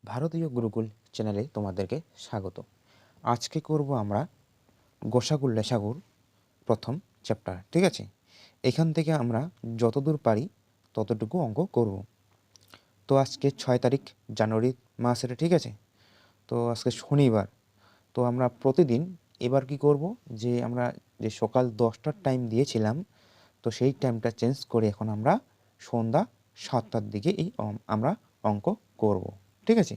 ভারতীয় গুরুকুল চ্যানেলে তোমাদেরকে স্বাগত। আজকে করব আমরা গোসাগু লেসাগুর প্রথম চ্যাপ্টার। ঠিক আছে, এখান থেকে আমরা যতদূর পারি ততটুকু অঙ্ক করব। তো আজকে 6 তারিখ জানুয়ারি মাসের, ঠিক আছে। তো আজকে শনিবার। তো আমরা প্রতিদিন এবার কি করব, যে আমরা যে সকাল 10টার টাইম দিয়েছিলাম, তো সেই টাইমটা চেঞ্জ করে এখন আমরা সন্ধ্যা 7টার দিকে আমরা অঙ্ক করব। ঠিক আছে,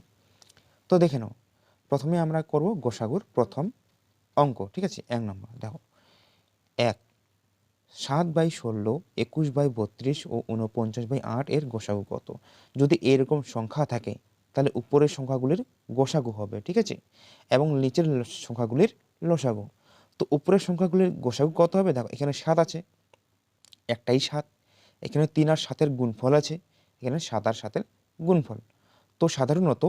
তো দেখে নাও। প্রথমে আমরা করব গোসাগুর প্রথম অঙ্ক। ঠিক আছে, 1 নম্বর দেখো, 1 7/16, 21/32 ও 49/8 এর গোসাগু কত? যদি এরকম সংখ্যা থাকে তাহলে উপরের সংখ্যাগুলির গোসাগু হবে। ঠিক আছে, এবং নিচের সংখ্যাগুলির লসাগু। তো উপরের সংখ্যাগুলির গোসাগু কত হবে? দেখো, এখানে 7 আছে, একটাই 7। এখানে 3 আর 7-এর গুণফল আছে, এখানে 7 আর 7-এর গুণফল। তো সাধারণত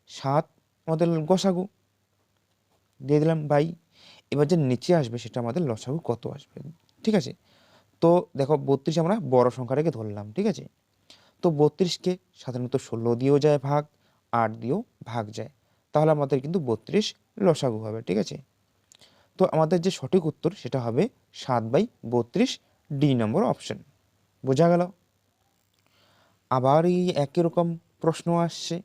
7 আমাদের গোসাগু দিয়ে দিলাম বাই। এবার যে নিচে আসবে সেটা আমাদের লসাগু কত আসবে। ঠিক আছে, তো দেখো 32 আমরা বড় সংখ্যাটাকে ধরলাম। ঠিক আছে, তো 32কে সাধারণত 16 দিয়েও যায় ভাগ, 8 দিয়েও ভাগ যায়, তাহলে আমাদের কিন্তু 32 লসাগু হবে। ঠিক আছে, তো আমাদের যে সঠিক উত্তর সেটা হবে 7/32, ডি নম্বর অপশন। বোঝা গেল? আবার এই একই রকম প্রশ্ন আসছে।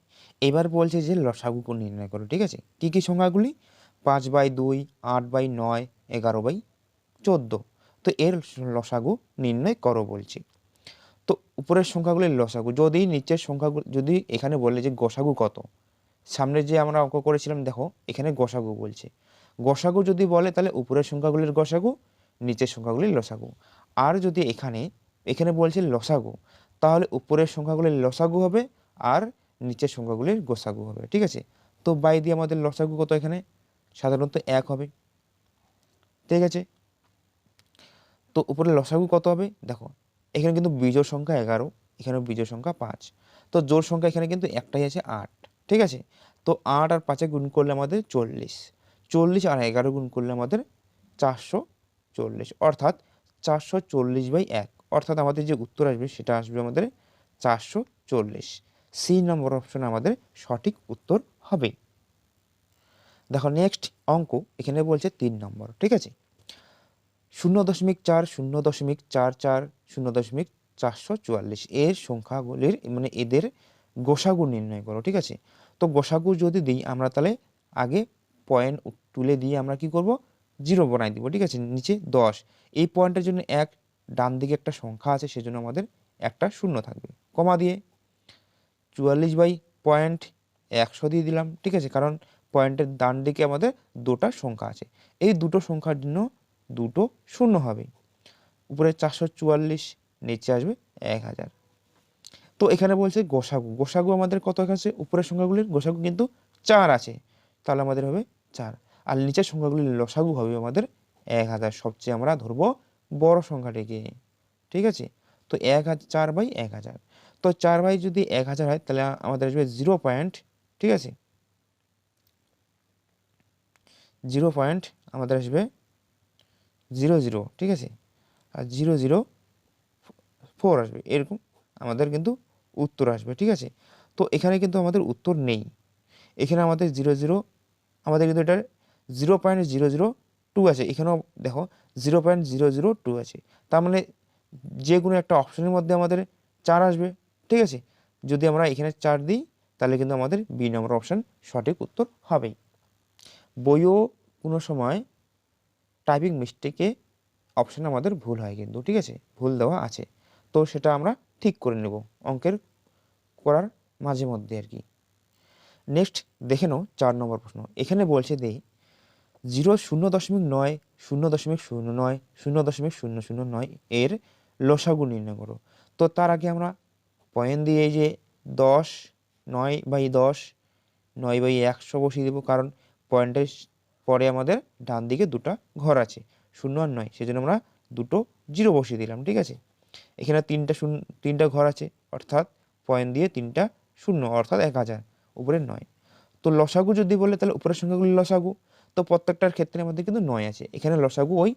এবার বলছে যে লসাগু নির্ণয় করো। ঠিক আছে, কী কী সংখ্যাগুলি? 5/2, 8/9, 11/14। তো এর লসাগু নির্ণয় করো বলছি। তো উপরের সংখ্যাগুলির লসাগু, যদি নিচের সংখ্যাগুলি, যদি এখানে বলে যে গোসাগু কত, সামনে যে আমরা অঙ্ক করেছিলাম দেখো এখানে গোসাগু বলছে। গোসাগু যদি বলে তাহলে উপরের সংখ্যাগুলির গোসাগু, নিচের সংখ্যাগুলির লসাগু। আর যদি এখানে এখানে বলছে লসাগু, তাহলে উপরের সংখ্যাগুলির লসাগু হবে আর নিচের সংখ্যাগুলির গোসাগু হবে। ঠিক আছে, তো বাই দিয়ে আমাদের লসাগু কত এখানে সাধারণত 1 হবে। ঠিক আছে, তো উপরে লসাগু কত হবে? দেখো এখানে কিন্তু বিজোড় সংখ্যা 11, এখানে বিজোড় সংখ্যা 5। তো জোড় সংখ্যা এখানে কিন্তু একটাই আছে, 8। ঠিক আছে, তো 8 আর 5-এ গুণ করলে আমাদের 40, 40 আর 11 গুণ করলে আমাদের 440, অর্থাৎ 440/1, অর্থাৎ আমাদের যে উত্তর আসবে সেটা আসবে আমাদের 440। সি নম্বর অপশন আমাদের সঠিক উত্তর হবে। দেখো নেক্সট অঙ্ক এখানে বলছে 3 নম্বর। ঠিক আছে, 0.4, 0.44, 0.444 এর সংখ্যাগুলির মানে এদের গোসাগু নির্ণয় করো। ঠিক আছে, তো গোসাগু যদি দিই আমরা তাহলে আগে পয়েন্ট তুলে দিয়ে আমরা কি করব, 0 বানাই দিব। ঠিক আছে, নিচে 10, এই পয়েন্টের জন্য 1, ডান দিকে একটা সংখ্যা আছে সেজন্য আমাদের একটা শূন্য থাকবে, কমা দিয়ে 44/100 দিয়ে দিলাম। ঠিক আছে, কারণ পয়েন্টের ডান দিকে আমাদের দুটো সংখ্যা আছে, এই দুটো সংখ্যার জন্য দুটো শূন্য হবে। উপরে 444, নিচে আসবে 1000। তো এখানে বলছে গোসাগু, গোসাগু আমাদের কত আছে? উপরের সংখ্যাগুলির গোসাগু কিন্তু 4 আছে, তাহলে আমাদের হবে 4, আর নিচের সংখ্যাগুলির লসাগু হবে আমাদের 1000। সবচেয়ে আমরা ধরবো বড় সংখ্যাটিকে। ঠিক আছে, তো 4/1000, তো 4 বাই যদি 1000 হয় তাহলে আমাদের আসবে 0 পয়েন্ট। ঠিক আছে, 0 পয়েন্ট আমাদের আসবে 00। ঠিক আছে, আর 004 আসবে, এরকম আমাদের কিন্তু উত্তর আসবে। ঠিক আছে, তো এখানে কিন্তু আমাদের উত্তর নেই, এখানে আমাদের 00, আমাদের কিন্তু এটা 0.002 আছে, এখানেও দেখো 0.002 আছে, তার মানে যে কোনো একটা অপশনের মধ্যে আমাদের 4 আসবে। ঠিক আছে, যদি আমরা এখানে 4 দিই তাহলে কিন্তু আমাদের বি নম্বর অপশন সঠিক উত্তর হবেই। বইও কোনো সময় টাইপিং মিস্টেকে অপশান আমাদের ভুল হয় কিন্তু। ঠিক আছে, ভুল দেওয়া আছে, তো সেটা আমরা ঠিক করে নেব অঙ্কের করার মাঝে মধ্যে আর কি। নেক্সট দেখে নাও 4 নম্বর প্রশ্ন। এখানে বলছে 0.9, 0.09, 0.009 এর লসাগু নির্ণয় করো। তো তার আগে আমরা পয়েন্ট দিয়ে এই যে 10, 9/10, 9/100 বসিয়ে দেবো, কারণ পয়েন্টের পরে আমাদের ডান দিকে দুটো ঘর আছে, 0 আর 9, সেজন্য আমরা দুটো 0 বসিয়ে দিলাম। ঠিক আছে, এখানে 3টা ঘর আছে, অর্থাৎ পয়েন্ট দিয়ে 3টা 0, অর্থাৎ 1000, উপরে 9। তো লসাগু যদি বলে তাহলে উপরের সংখ্যাগুলি লসাগু, তো প্রত্যেকটার ক্ষেত্রে আমাদের কিন্তু 9 আছে, এখানে লসাগু ওই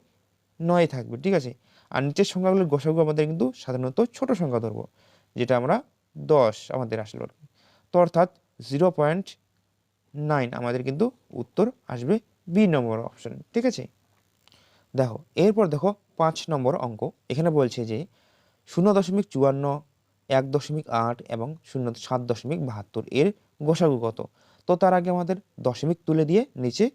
9 থাকবে। ঠিক আছে, আর নিচের সংখ্যাগুলির গোসাগু আমাদের কিন্তু সাধারণত ছোট সংখ্যা ধরবো, যেটা আমরা 10 আমাদের আসলো। তো অর্থাৎ 0.9 আমাদের কিন্তু উত্তর আসবে বি নম্বর অপশন। ঠিক আছে, দেখো এরপর দেখো 5 নম্বর অঙ্ক। এখানে বলছে যে 0.54, 1.8 এবং 7.72 এর গোসাগু কত। তো তার আগে আমাদের দশমিক তুলে দিয়ে নিচে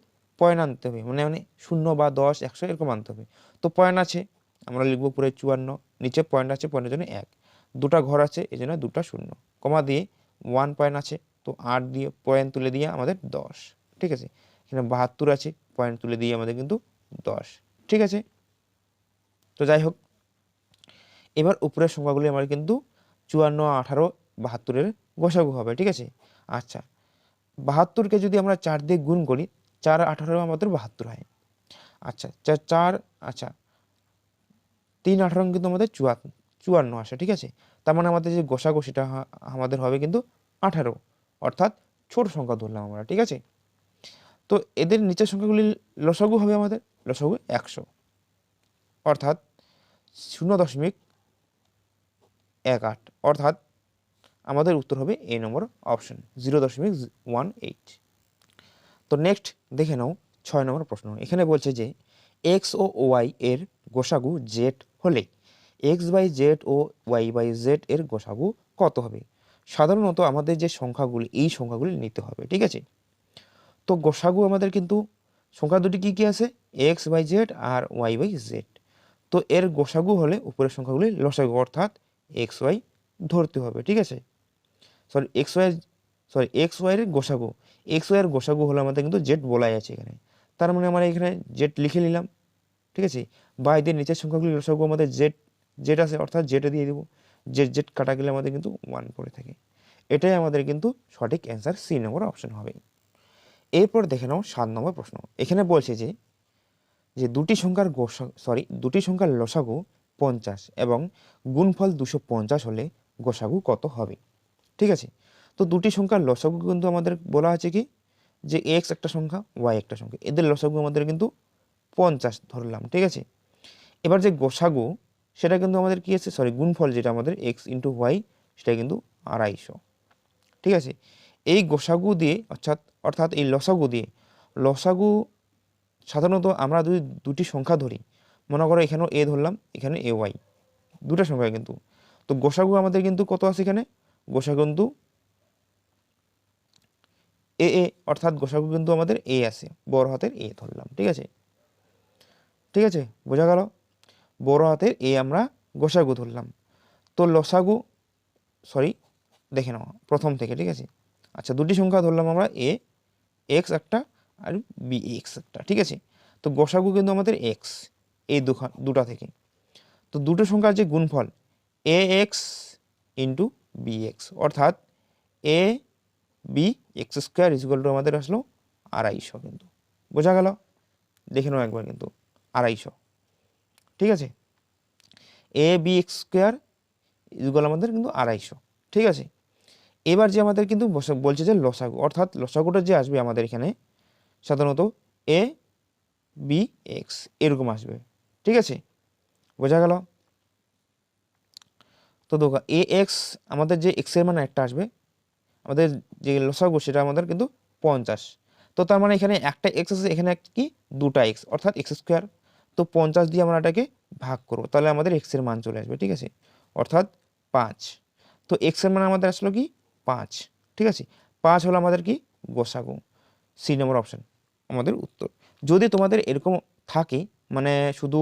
পয়েন্ট আনতে হবে, মানে 0 বা 10, 100 এরকম আনতে হবে। তো পয়েন্ট আছে, আমরা লিখবো পুরো 54, নিচে পয়েন্ট আছে, পয়েন্টের জন্য 1, দুটা ঘর আছে এই জন্য দুটা শূন্য, কমা দিয়ে 1 পয়েন্ট আছে, তো 8 দিয়ে পয়েন্ট তুলে দিয়ে আমাদের 10। ঠিক আছে, এখানে 72 আছে, পয়েন্ট তুলে দিয়ে আমাদের কিন্তু 10। ঠিক আছে, তো যাই হোক, এবার উপরের সংখ্যাগুলি আমার কিন্তু 54, 18, 72-এর গোসাগু হবে। ঠিক আছে, আচ্ছা 72কে যদি আমরা 4 দিয়ে গুণ করি, 4 18 আমাদের 72 হয়। আচ্ছা 4 আচ্ছা 3 18 কিন্তু আমাদের 54 আসে। ঠিক আছে, তার মানে আমাদের যে গোসাগু সেটা আমাদের হবে কিন্তু 18, অর্থাৎ ছোট সংখ্যা ধরলাম আমরা। ঠিক আছে, তো এদের নিচের সংখ্যাগুলি লসাগু হবে আমাদের, লসাগু 100, অর্থাৎ 0.18, অর্থাৎ আমাদের উত্তর হবে এ নম্বর অপশন 0.18। তো নেক্সট দেখে নাও 6 নম্বর প্রশ্ন। এখানে বলছে যে এক্স ও ওয়াই এর গোসাগু জেড হলে এক্স বাই জেড ও ওয়াই বাই জেড এর গোসাগু কত হবে। সাধারণত আমাদের যে সংখ্যাগুলি, এই সংখ্যাগুলি নিতে হবে। ঠিক আছে, তো গোসাগু আমাদের কিন্তু সংখ্যা দুটি কি কি আছে, এক্স বাই জেড আর ওয়াই বাই জেড। তো এর গোসাগু হলে উপরের সংখ্যাগুলি লসাগু, অর্থাৎ এক্স ওয়াই ধরতে হবে। ঠিক আছে, এক্স ওয়াই এর গোসাগু, এক্স ওয়াই এর গোসাগু হলে আমাদের কিন্তু জেড বলাই আছে এখানে, তার মানে আমরা এখানে জেড লিখে নিলাম। ঠিক আছে, বা এদের নিচের সংখ্যাগুলি লসাগু আমাদের জেড জেড আছে, অর্থাৎ জেডে দিয়ে দেবো, জেড জেড কাটা গেলে আমাদের কিন্তু 1 পড়ে থাকে। এটাই আমাদের কিন্তু সঠিক অ্যান্সার, সি নম্বর অপশন হবে। এরপর দেখে নাও 7 নম্বর প্রশ্ন। এখানে বলছে যে দুটি সংখ্যার লসাগু 50 এবং গুণফল 250 হলে গোসাগু কত হবে। ঠিক আছে, তো দুটি সংখ্যার লসাগু কিন্তু আমাদের বলা আছে কি, যে এক্স একটা সংখ্যা, ওয়াই একটা সংখ্যা, এদের লসাগু আমাদের কিন্তু 50 ধরলাম। ঠিক আছে, এবার যে গোসাগু সেটা কিন্তু আমাদের কি আছে, গুণফল যেটা আমাদের এক্স ইন্টু ওয়াই, সেটা কিন্তু 250। ঠিক আছে, এই গোসাগু দিয়ে অর্থাৎ এই লসাগু দিয়ে, লসাগু সাধারণত আমরা যদি দুটি সংখ্যা ধরি, মনে করো এখানেও এ ধরলাম, এখানে এ ওয়াই, দুটা সংখ্যা কিন্তু, তো গোসাগু আমাদের কিন্তু কত আছে এখানে, গোসাগু কিন্তু এ এ, অর্থাৎ গোসাগু কিন্তু আমাদের এ আছে, বড় হাতের এ ধরলাম। ঠিক আছে, ঠিক আছে, বোঝা গেল, বড় হাতের এ আমরা গোসাগু ধরলাম। তো লসাগু দেখে নাও প্রথম থেকে। ঠিক আছে, আচ্ছা দুটি সংখ্যা ধরলাম আমরা, এ এক্স একটা আর বি এক্স একটা। ঠিক আছে, তো গোসাগু কিন্তু আমাদের এক্স, এই দুটা থেকে, তো দুটো সংখ্যার যে গুণফল A X into B X, অর্থাৎ A B X square is equal to আমাদের আসলো 250 কিন্তু। বোঝা গেল, দেখে নাও একবার কিন্তু 250। ঠিক আছে, A B X square is equal আমাদের কিন্তু 250। ঠিক আছে, এবার যে আমাদের কিন্তু বলছে যে লসাগু, অর্থাৎ লসাগুটা যে আসবে আমাদের এখানে সাধারণত এ বি এক্স এরকম আসবে। ঠিক আছে, বোঝা গেল, তো দেখো এ এক্স আমাদের যে এক্স এর মানে একটা আসবে, আমাদের যে লসাগু সেটা আমাদের কিন্তু 50। তো তার মানে এখানে একটা এক্স আছে, এখানে কি দুটা এক্স, অর্থাৎ এক্স স্কোয়ার। তো 50 দিয়ে আমরা এটাকে ভাগ করবো, তাহলে আমাদের এক্স এর মান চলে আসবে। ঠিক আছে, অর্থাৎ 5। তো এক্স এর মান আমাদের আসলো কি 5। ঠিক আছে, 5 হলো আমাদের কি গোসাগু, সি নম্বর অপশন আমাদের উত্তর। যদি তোমাদের এরকম থাকে, মানে শুধু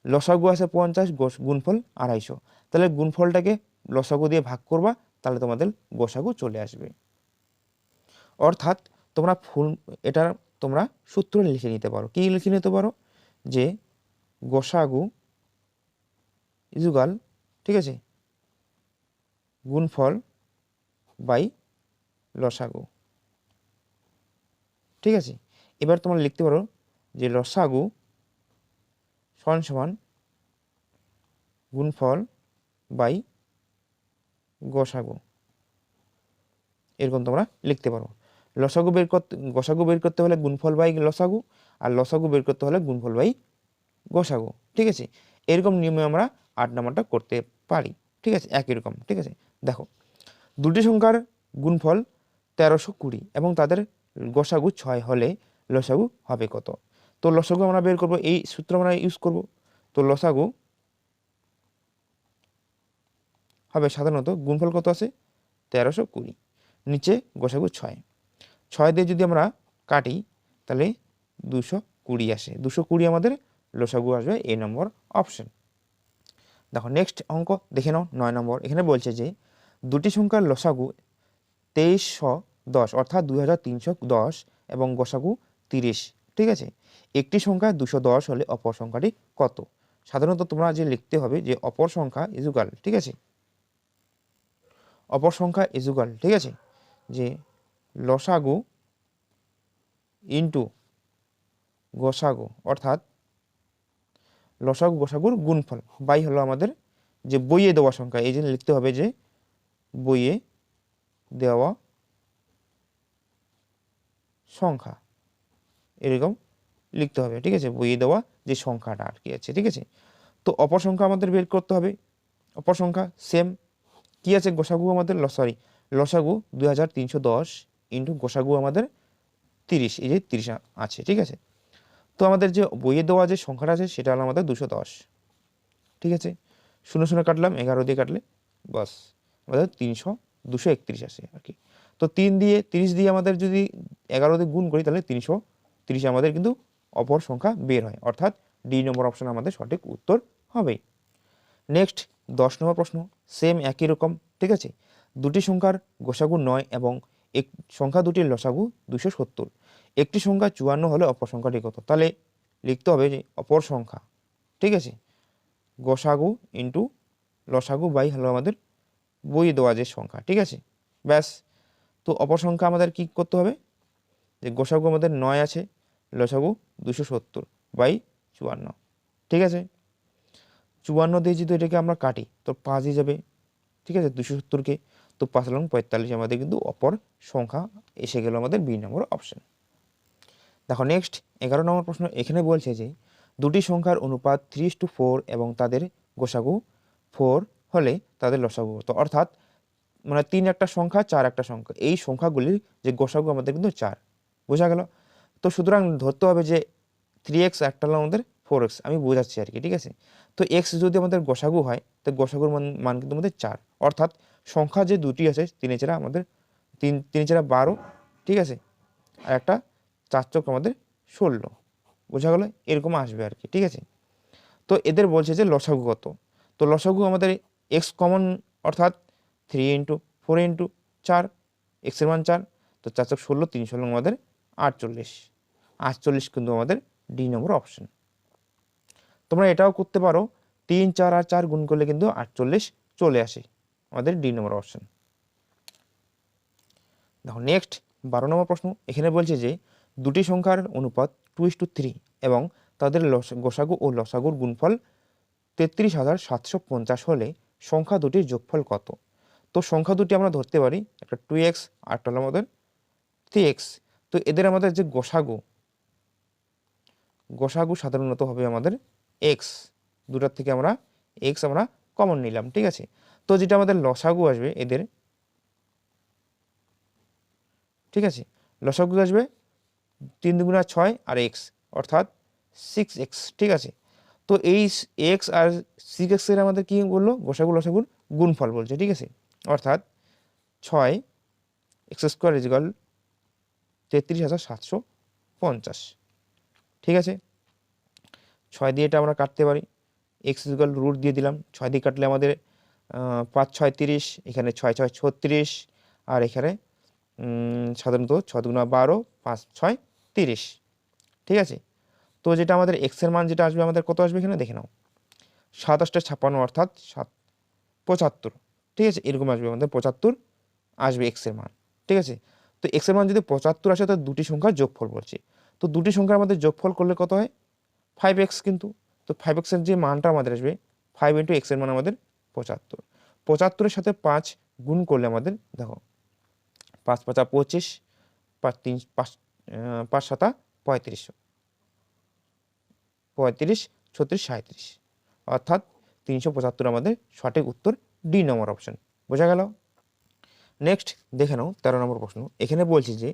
লসাগু আছে 50, গুণফল 250, তাহলে গুণফলটাকে লসাগু দিয়ে ভাগ করবা, তাহলে তোমাদের গোসাগু চলে আসবে। অর্থাৎ এটা তোমরা সূত্র লিখে নিতে পারো। কি লিখে নিতে পারো, যে গোসাগু ইজুগাল, ঠিক আছে, গুণফল বাই লসাগু। ঠিক আছে, এবার তোমরা লিখতে পারো যে লসাগু সমান সমান গুণফল বাই গোসাগু, এরকম তোমরা লিখতে পারো। গোসাগু বের করতে হলে গুণফল বাই লসাগু, আর লসাগু বের করতে হলে গুণফল বাই গোসাগু। ঠিক আছে, এরকম নিয়মে আমরা 8 নাম্বারটা করতে পারি। ঠিক আছে, একই রকম। ঠিক আছে, দেখো দুটি সংখ্যার গুণফল 1320 এবং তাদের গসাগু 6 হলে লসাগু হবে কত? তো লসাগু আমরা বের করব, এই সূত্র আমরা ইউজ করব। তো লসাগু হবে সাধারণত গুণফল কত আছে 1320, নিচে গসাগু 6, 6 দিয়ে যদি আমরা কাটি তাহলে 220 আসে, 220 আমাদের লসাগু আসবে এ নম্বর অপশন। দেখো নেক্সট অঙ্ক দেখে নাও 9 নম্বর। এখানে বলছে যে দুটি সংখ্যার লসাগু 2310 অর্থাৎ 2310 এবং গসাগু 30, ঠিক আছে। একটি সংখ্যা 210 হলে অপর সংখ্যাটি কত? সাধারণত তোমরা যে লিখতে হবে যে অপর সংখ্যা ইজুগাল, ঠিক আছে, অপর সংখ্যা ইজুগাল, ঠিক আছে, যে লসাগু ইন্টু গসাগু অর্থাৎ লসাগু গসাগুর গুণফল বাই হলো আমাদের যে বইয়ে দেওয়া সংখ্যা, এই জন্য লিখতে হবে যে বইয়ে দেওয়া সংখ্যা, এরকম লিখতে হবে, ঠিক আছে, বইয়ে দেওয়া যে সংখ্যাটা আর কি আছে, ঠিক আছে। তো অপর সংখ্যা আমাদের বের করতে হবে, অপর সংখ্যা সেম কি আছে, গোসাগু আমাদের লসাগু 2310 ইন্টু গোসাগু আমাদের 30, এই যে 30 আছে, ঠিক আছে। তো আমাদের যে বইয়ে দেওয়া যে সংখ্যাটা আছে সেটা হলো আমাদের 210, ঠিক আছে, 0 কাটলাম, 11 দিয়ে কাটলে বাস আমাদের 231 আসে আর কি। তো 3 দিয়ে 30 দিয়ে আমাদের যদি 11 দিয়ে গুণ করি তাহলে 330 আমাদের কিন্তু অপর সংখ্যা বের হয়, অর্থাৎ ডি নম্বর অপশন আমাদের সঠিক উত্তর হবে। নেক্সট 10 নম্বর প্রশ্ন, সেম একই রকম, ঠিক আছে। দুটি সংখ্যার গোসাগু 9 এবং সংখ্যা দুটির লসাগু 270, একটি সংখ্যা 54 হলে অপর সংখ্যাটি কত? তাহলে লিখতে হবে যে অপর সংখ্যা, ঠিক আছে, গোসাগু ইন্টু লসাগু বাই হলো আমাদের বই দেওয়া যে সংখ্যা, ঠিক আছে, ব্যাস। তো অপর সংখ্যা আমাদের কি করতে হবে, যে গোসাগু আমাদের 9 আছে, লসাগু 270 বাই 54, ঠিক আছে। 54 দিয়ে যদি এটাকে আমরা কাটি তো 5 হয়ে যাবে, ঠিক আছে, 270কে, তো 5 লং 45 আমাদের কিন্তু অপর সংখ্যা এসে গেল আমাদের বি নম্বর অপশন। দেখো নেক্সট 11 নম্বর প্রশ্ন। এখানে বলছে যে দুটি সংখ্যার অনুপাত 3:4 এবং তাদের গোসাগু 4 হলে তাদের লসাগু, তো অর্থাৎ মানে 3 একটা সংখ্যা 4 একটা সংখ্যা, এই সংখ্যাগুলির যে গোসাগু আমাদের কিন্তু 4, বোঝা গেল। তো সুতরাং ধরতে হবে যে 3x একটা হলো আমাদের 4x, আমি বোঝাচ্ছি আর কি, ঠিক আছে। তো x যদি আমাদের গোসাগু হয় তো গোসাগুর মান কিন্তু আমাদের 4, অর্থাৎ সংখ্যা যে দুটি আছে 3 এছাড়া আমাদের 3 এছাড়া 12, ঠিক আছে, আর একটা 4 চোখ আমাদের 16, বোঝা গেল, এরকম আসবে আর কি, ঠিক আছে। তো এদের বলছে যে লসাগু কত, তো লসাগু আমাদের x কমন, অর্থাৎ 3 ইন্টু 4 ইন্টু 4, এক্সের মান 4, তো 4 চোখ 16, 3 16 আমাদের 48 কিন্তু আমাদের ডি নম্বর অপশন। তোমরা এটাও করতে পারো, 3 4 আর 4 গুণ করলে কিন্তু 48 চলে আসে, আমাদের ডি নম্বর অপশন। দেখো নেক্সট 12 নম্বর প্রশ্ন। এখানে বলছে যে দুটি সংখ্যার অনুপাত 2:3 এবং তাদের গোসাগু ও লসাগুর গুণফল 33,750 হলে সংখ্যা দুটির যোগফল কত? তো সংখ্যা দুটি আমরা ধরতে পারি, একটা 2x আর একটা হলো আমাদের 3x। তো এদের আমাদের যে গোসাগু সাধারণত হবে আমাদের x, দুটার থেকে আমরা x আমরা কমন নিলাম, ঠিক আছে। তো যেটা আমাদের লসাগু আসবে এদের, ঠিক আছে, লসাগু আসবে 3 দুগুণা 6 আর x, অর্থাৎ 6x, ঠিক আছে। তো এই x আর 6x এর আমাদের কি বললো, গোসাগু লসাগুর গুণফল বলছে, ঠিক আছে, অর্থাৎ 6x² = 33,750, ঠিক আছে। 6 দিয়ে এটা আমরা কাটতে পারি, x √ দিয়ে দিলাম, 6 দিয়ে কাটলে আমাদের 5 6 30, এখানে 6 6 36, আর এখানে সাধারণত 6 দুগুণা 12, 5 6 30, ঠিক আছে। তো যেটা আমাদের x এর মান যেটা আসবে আমাদের কত আসবে এখানে দেখে নাও, 7 8 56, অর্থাৎ 75, ঠিক আছে, এরকম আসবে আমাদের 75 আসবে x এর মান, ঠিক আছে। তো x এর মান যদি 75 আসে তো দুটি সংখ্যার যোগফল বলছে, তো দুটি সংখ্যার আমাদের যোগফল করলে কত হয় 5x, কিন্তু তো 5x এর যে মানটা আমাদের আসবে 5 ইন্টু x এর মান আমাদের 75, 75 এর সাথে 5 গুণ করলে আমাদের দেখো 5 5 25, 5 3 5 5 7 35, 35 36 37, অর্থাৎ 375 আমাদের সঠিক উত্তর ডি নম্বর অপশন, বোঝা গেল। নেক্সট দেখে নাও 13 নম্বর প্রশ্ন। এখানে বলছে যে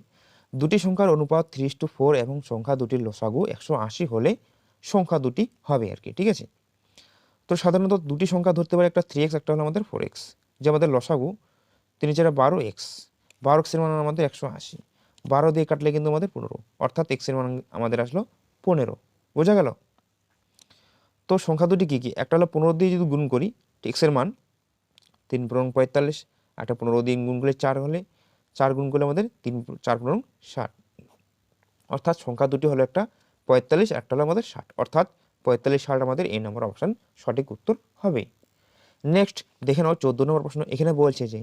দুটি সংখ্যার অনুপাত 3:4 এবং সংখ্যা দুটির লসাগু 180 হলে সংখ্যা দুটি হবে আর কি, ঠিক আছে। তো সাধারণত দুটি সংখ্যা ধরতে পারে, একটা 3x, একটা হলো আমাদের 4x। যে আমাদের লসাগু 3 4 12x, 12x এর মান আমাদের 180, 12 দিয়ে কাটলে কিন্তু আমাদের 15, অর্থাৎ x এর মান আমাদের আসলো 15। বোঝা গেল? তো সংখ্যা দুটি কী কী? একটা হলো 15 দিয়ে যদি গুণ করি x এর মান 3 × 45, একটা 15 দিয়ে গুণ করলে 4 হলে 4 গুণ করলে আমাদের 3 4 × 60, অর্থাৎ সংখ্যা দুটি হলো একটা 45, একটা হলো আমাদের 60, অর্থাৎ 45 60 আমাদের এই নম্বর অপশান সঠিক উত্তর হবে। নেক্সট দেখে নাও 14 নম্বর প্রশ্ন। এখানে বলছে যে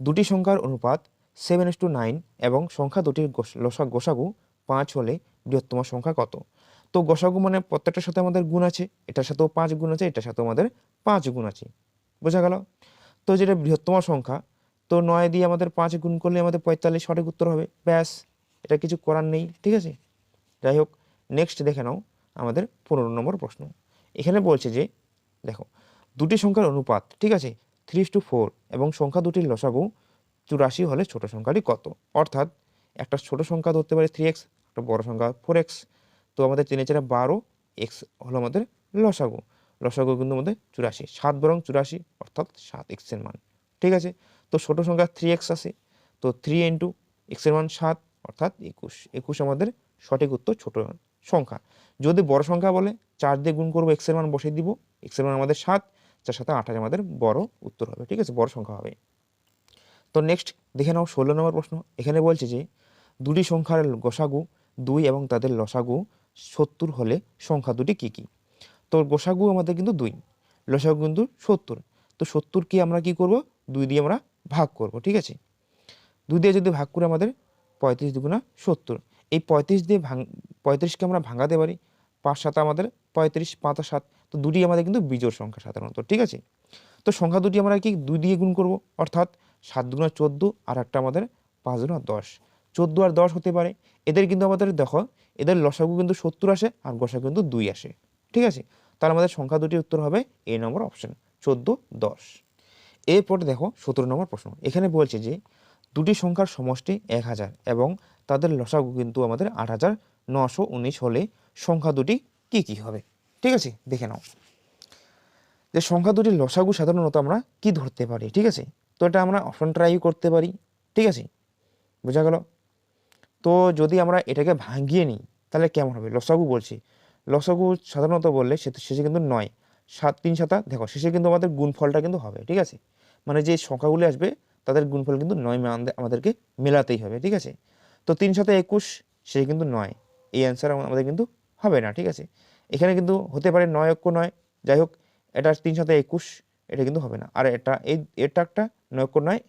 দুটি সংখ্যার অনুপাত 7:9 এবং সংখ্যা দুটির গোসাগু 5 হলে বৃহত্তম সংখ্যা কত? তো গোসাগু মানে প্রত্যেকটার সাথে আমাদের গুণ আছে, এটার সাথেও 5 গুণ আছে, এটার সাথেও আমাদের 5 গুণ আছে। বোঝা গেল? তো যেটা বৃহত্তম সংখ্যা, তো 9 দিয়ে আমাদের 5 গুণ করলে আমাদের 45 সঠিক উত্তর হবে। ব্যাস, এটা কিছু করার নেই, ঠিক আছে। যাই হোক, নেক্সট দেখে নাও আমাদের 15 নম্বর প্রশ্ন। এখানে বলছে যে দেখো দুটি সংখ্যার অনুপাত, ঠিক আছে, 3:4 এবং সংখ্যা দুটির লসাগু 84 হলে ছোট সংখ্যাটি কত? অর্থাৎ একটা ছোট সংখ্যা ধরতে পারে 3x, একটা বড় সংখ্যা 4x। তো আমাদের 3 4 12, x হলো আমাদের লসাগু, লসাগু কিন্তু আমাদের 84, 7 বরং 84, অর্থাৎ 7x এর মান, ঠিক আছে। তো ছোট সংখ্যা 3x আছে, তো 3 × x এর মান 7, অর্থাৎ 21, 21 আমাদের সঠিক উত্তর ছোট সংখ্যা। যদি বড় সংখ্যা বলে 4 দিয়ে গুণ করবো, x এর মান বসিয়ে দিব, x এর মান আমাদের 7, 4 7 28 আমাদের বড় উত্তর হবে, ঠিক আছে, বড় সংখ্যা হবে। তো নেক্সট দেখে নাও 16 নম্বর প্রশ্ন। এখানে বলছে যে দুটি সংখ্যার গোসাগু 2 এবং তাদের লসাগু 70 হলে সংখ্যা দুটি কী কী? তো গোসাগু আমাদের কিন্তু 2, লসাগু কিন্তু 70। তো 70 কি আমরা কি করব? 2 দিয়ে আমরা ভাগ করব, ঠিক আছে। 2 দিয়ে যদি ভাগ করে আমাদের 35 2 70, এই 35 দিয়ে 35কে আমরা ভাঙাতে পারি, 5 7 আমাদের 35, 5 7, তো দুটি আমাদের কিন্তু বিজোড় সংখ্যা সাধারণত, ঠিক আছে। তো সংখ্যা দুটি আমরা কি 2 দিয়ে গুণ করব, অর্থাৎ 7 2 14, আর একটা আমাদের 5 2 10, 14 আর 10 হতে পারে। এদের কিন্তু আমাদের দেখো এদের লসাগু কিন্তু 70 আসে আর গোসাগু কিন্তু 2 আসে, ঠিক আছে। তাহলে আমাদের সংখ্যা দুটির উত্তর হবে এই নম্বর অপশন 14 10। এরপরে দেখো 17 নম্বর প্রশ্ন। এখানে বলছে যে দুটি সংখ্যার সমষ্টি 1000 এবং তাদের লসাগু কিন্তু আমাদের 8919 হলে সংখ্যা দুটি কি কি হবে, ঠিক আছে। দেখে নাও যে সংখ্যা দুটির লসাগু সাধারণত আমরা কি ধরতে পারি, ঠিক আছে। তো এটা আমরা অপশন ট্রাই করতে পারি, ঠিক আছে, বোঝা গেল। তো যদি আমরা এটাকে ভাঙিয়ে নিই তাহলে কেমন হবে? লসাগু বলছি, লসাগু সাধারণত বললে শেষে কিন্তু 9, 7 3 7, দেখো শেষে কিন্তু আমাদের গুণফলটা কিন্তু হবে, ঠিক আছে। মানে যে সংখ্যাগুলি আসবে তাদের গুণফল কিন্তু 9 আমাদেরকে মেলাতেই হবে, ঠিক আছে। তো 3 7 21, সে কিন্তু 9, এই অ্যান্সার আমাদের কিন্তু হবে না, ঠিক আছে। এখানে কিন্তু হতে পারে 9 অক্ষ 9, যাই হোক এটা 3 7 21, এটা কিন্তু হবে না। আর এটা একটা 9 অক্ষ 9,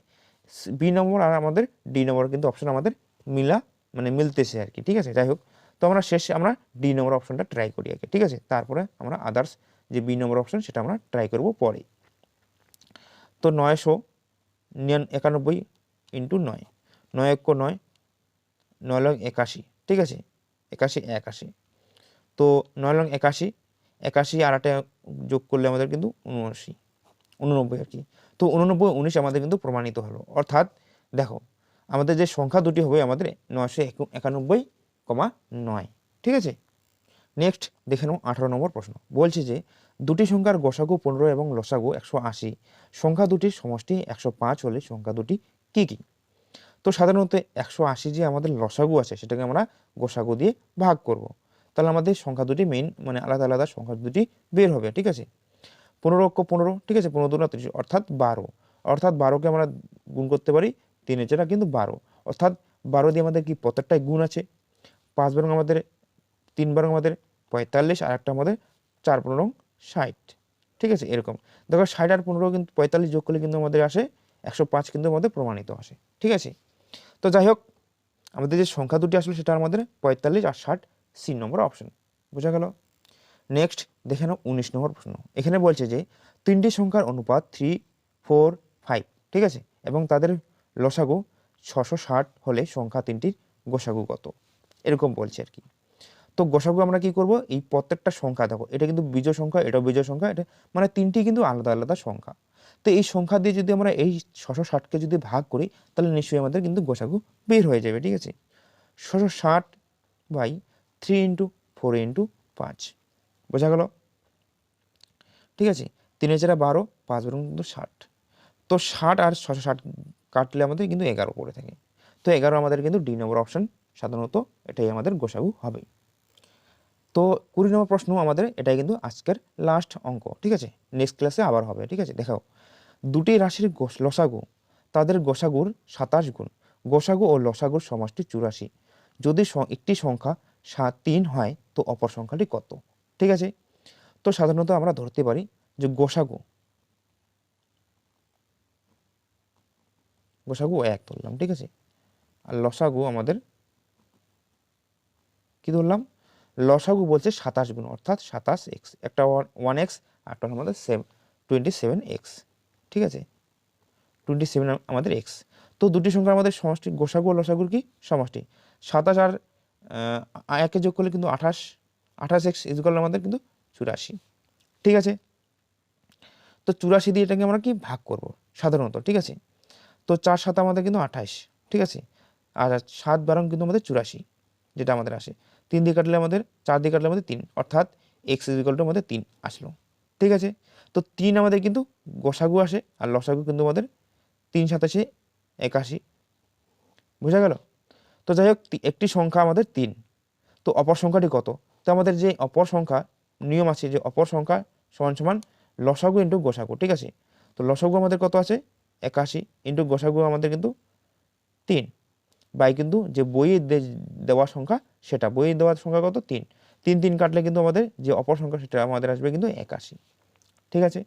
বি নম্বর আর আমাদের ডি নম্বর কিন্তু অপশন আমাদের মিলতেছে আর কি, ঠিক আছে। যাই হোক, তো আমরা শেষে আমরা ডি নম্বর অপশনটা ট্রাই করি আগে, ঠিক আছে, তারপরে আমরা আদার্স যে বি নম্বর অপশন সেটা আমরা ট্রাই করব পরে। তো 991 ইন্টু 9, 9 1 9, 9 লং 81, ঠিক আছে, 81 81, তো 9 লং 81, 81 আর 8 যোগ করলে আমাদের কিন্তু 89 আর কি। তো 89 19 আমাদের কিন্তু প্রমাণিত হলো, অর্থাৎ দেখো আমাদের যে সংখ্যা দুটি হবে আমাদের 991,9, ঠিক আছে। নেক্সট দেখে নাও 18 নম্বর প্রশ্ন। বলছে যে দুটি সংখ্যার গোসাগু 15 এবং লসাগু 180, সংখ্যা দুটির সমষ্টি 105 হলে সংখ্যা দুটি কি কি? তো সাধারণত 180 যে আমাদের লসাগু আছে সেটাকে আমরা গোসাগু দিয়ে ভাগ করব, তাহলে আমাদের সংখ্যা দুটি আলাদা আলাদা সংখ্যা দুটি বের হবে, ঠিক আছে। 15 অক্ষ 15, ঠিক আছে, 15 2 30, অর্থাৎ 12, অর্থাৎ 12কে আমরা গুণ করতে পারি 3 যেটা কিন্তু 12, অর্থাৎ 12 দিয়ে আমাদের কি প্রত্যেকটাই গুণ আছে, 5 বরং আমাদের 3 বরং আমাদের 45, আর একটা আমাদের 4 15 60, ঠিক আছে। এরকম দেখো 60 আর 15 কিন্তু 45 যোগ করলে কিন্তু আমাদের আসে 105 কিন্তু আমাদের প্রমাণিত আসে, ঠিক আছে। তো যাই হোক আমাদের যে সংখ্যা দুটি আসলে সেটা আমাদের 45 আর 60, সি নম্বর অপশন, বোঝা গেল। নেক্সট দেখে নাও 19 নম্বর প্রশ্ন। এখানে বলছে যে তিনটি সংখ্যার অনুপাত 3 4 5, ঠিক আছে, এবং তাদের লসাগু 660 হলে সংখ্যা তিনটির গোসাগু কত, এরকম বলছে আর কি। তো গোসাগু আমরা কি করব, এই প্রত্যেকটা সংখ্যা দেখো এটা কিন্তু বিজোড় সংখ্যা, এটাও বিজোড় সংখ্যা, এটা মানে তিনটি কিন্তু আলাদা আলাদা সংখ্যা। তো এই সংখ্যা দিয়ে যদি আমরা এই 660কে যদি ভাগ করি তাহলে নিশ্চয়ই আমাদের কিন্তু গোসাগু বের হয়ে যাবে, ঠিক আছে। 660 বাই 3 ইন্টু 4 ইন্টু 5, বোঝা গেল, ঠিক আছে। 3 4 12, 5 12 কিন্তু 60। তো 60 আর 660 কাটলে আমাদের কিন্তু 11 পড়ে থাকে। তো 11 আমাদের কিন্তু ডি নম্বর অপশন, সাধারণত এটাই আমাদের গোসাগু হবে। তো 20 নম্বর প্রশ্ন আমাদের এটাই কিন্তু আজকের লাস্ট অঙ্ক, ঠিক আছে। নেক্সট ক্লাসে আবার হবে, ঠিক আছে। দেখাও, দুটি রাশির লসাগু তাদের গোসাগুর 27 গুণ, গোসাগু ও লসাগুর সমষ্টি 84। যদি একটি সংখ্যা 3 হয় তো অপর সংখ্যাটি কত, ঠিক আছে। তো সাধারণত আমরা ধরতে পারি যে গোসাগু 1 ধরলাম, ঠিক আছে। আর লসাগু আমাদের কি ধরলাম, লসাগু বলছে 27 গুণ, অর্থাৎ 27x, একটা 1x আর একটা আমাদের 27x, ঠিক আছে। 27 আমাদের x। তো দুটি সংখ্যার আমাদের সমষ্টি, গোসাগু ও লসাগুর কি সমষ্টি, 27 আর 1 যোগ করলে কিন্তু 28x ইকুয়াল আমাদের কিন্তু 84, ঠিক আছে। তো 84 দিয়ে এটাকে আমরা কি ভাগ করব সাধারণত, ঠিক আছে। তো 4 7 আমাদের কিন্তু 28, ঠিক আছে। আর 7 12 কিন্তু আমাদের 84, যেটা আমাদের আসে। 3 দিয়ে কাটলে আমাদের, 4 দিয়ে কাটলে আমাদের 3, অর্থাৎ এক্স ইকুয়াল টু আমাদের 3 আসলো, ঠিক আছে। তো 3 আমাদের কিন্তু গোসাগু আসে, আর লসাগু কিন্তু আমাদের 3 27 81, বোঝা গেল। তো যাই হোক, একটি সংখ্যা আমাদের 3, তো অপর সংখ্যাটি কত। তো আমাদের যে অপর সংখ্যা নিয়ম আছে, যে অপর সংখ্যা সমান সমান লসাগু ইন্টু গোসাগু, ঠিক আছে। তো লসাগু আমাদের কত আছে 81 ইন্টু গোসাগু আমাদের কিন্তু 3, বাই কিন্তু যে বইয়ে দেওয়া সংখ্যা, সেটা বইয়ে দেওয়ার সংখ্যা কত 3, 3 3 কাটলে কিন্তু আমাদের যে অপর সংখ্যা সেটা আমাদের আসবে কিন্তু 81, ঠিক আছে।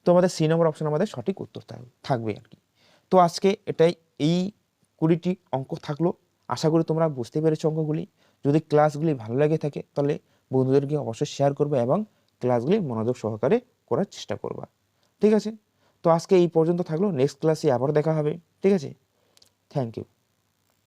তো আমাদের সি নম্বর অপশন আমাদের সঠিক উত্তর থাকবে আর কি। তো আজকে এটাই, এই 20টি অঙ্ক থাকলো। আশা করি তোমরা বুঝতে পেরেছো অঙ্কগুলি। যদি ক্লাসগুলি ভালো লাগে থাকে তাহলে বন্ধুদেরকে অবশ্যই শেয়ার করবে এবং ক্লাসগুলি মনোযোগ সহকারে করার চেষ্টা করবা, ঠিক আছে। তো আজকে এই পর্যন্ত থাকলো, নেক্সট ক্লাসে আবার দেখা হবে, ঠিক আছে। Thank you.